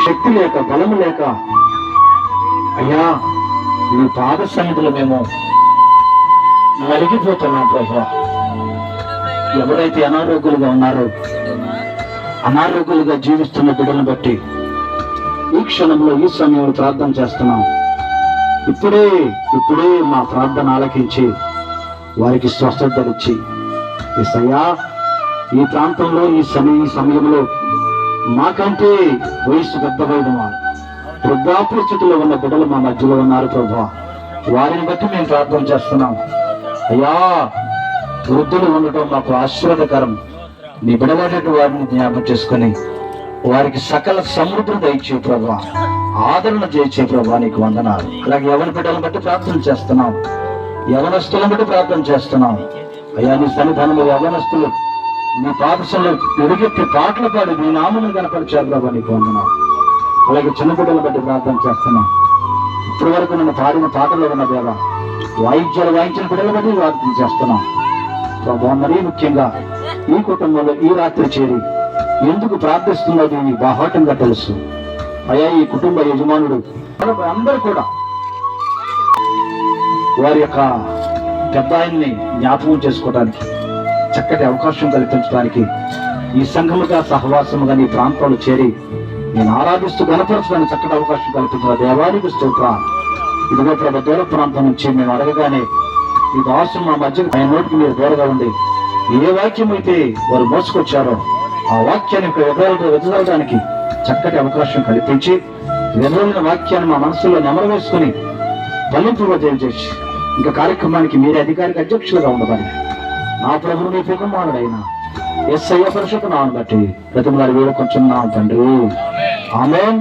శక్తి లేక బలము లేక అయ్యా ఈ పాద సన్నిధిలో మేము నలిగిపోతున్నాం ప్రభా. ఎవరైతే అనారోగ్యులుగా ఉన్నారో, అనారోగ్యులుగా జీవిస్తున్న బిడ్డలను బట్టి ఈ క్షణంలో ఈ సమయంలో ప్రార్థన చేస్తున్నాం. ఇప్పుడే మా ప్రార్థన ఆలకించి వారికి స్వస్థతనిచ్చి, యేసయ్యా ఈ ప్రాంతంలో ఈ సమయంలో మాకంటే వయసు పెద్దవైన వారు, వృద్ధాప్య స్థితిలో ఉన్న బిడ్డలు మా మధ్యలో ఉన్నారు ప్రభా. వారిని బట్టి మేము ప్రార్థన చేస్తున్నాం. అయ్యా వృద్ధులు ఉండటం మాకు ఆశీర్వాదకరం. నీ బిడలైనటువంటి వారిని జ్ఞాపకం చేసుకుని వారికి సకల సమృద్ధిని దయచే ప్రభా, ఆదరణ చేసే ప్రభా నీకు వందనాలు. అలాగే యవన బిడ్డలను బట్టి ప్రార్థన చేస్తున్నాం, యవనస్తులను బట్టి ప్రార్థన చేస్తున్నాం. అయ్యా నీ సన్నిధానంలో యవనస్తులు నీ పాదశంలో ఎరుగెత్తి పాటలు పాడి నీ నామను కనపరిచారు ప్రభా నీకు వందనాలు. అలాగే చిన్న బిడ్డలను బట్టి ప్రార్థన చేస్తున్నాం. ఇప్పటి వరకు నన్ను పాడిన పాటలో ఉన్న దేవా, వాయిద్యాలు వాయించిన బిడ్డలు బట్టి ప్రార్థన చేస్తున్నాం ప్రభా. మరీ ముఖ్యంగా ఈ కుటుంబంలో ఈ రాత్రి చేరి ఎందుకు ప్రార్థిస్తున్నది నీ బాహాటంగా తెలుసు. అయ్యా ఈ కుటుంబ యజమానుడు అందరూ కూడా వారి యొక్క పెద్ద ఆయన్ని జ్ఞాపకం చేసుకోవడానికి చక్కటి అవకాశం కల్పించడానికి ఈ సంఘముగా సహవాసముగా నీ ప్రాంతంలో చేరి నేను ఆరాధిస్తూ గణపరచడానికి చక్కటి అవకాశం కల్పించిన దేవానికి స్తోత్రం. ఇదిగో ప్రభు దూర ప్రాంతం నుంచి మేము అడగగానే ఈ దాసులు మా మధ్య ఆయన నోటికి మీరు దూరంగా ఉండి ఏ వాక్యం అయితే వారు మోసుకొచ్చారో ఆ వాక్యాన్ని వివరాలతో వెదజల్లడానికి చక్కటి అవకాశం కల్పించి వెదజల్లిన వాక్యాన్ని మా మనసులో నెమరు వేసుకుని ఫలింపజేయం చేసి ఇంకా కార్యక్రమానికి మీరే అధికారిక అధ్యక్షులుగా ఉండమని నా ప్రభువు నీ కుమారుడైన యేసయ్య పరిశుద్ధ నామమును బట్టి ప్రతిమలాడి వేడుకొంచున్నాం తండ్రి. ఆమేన్.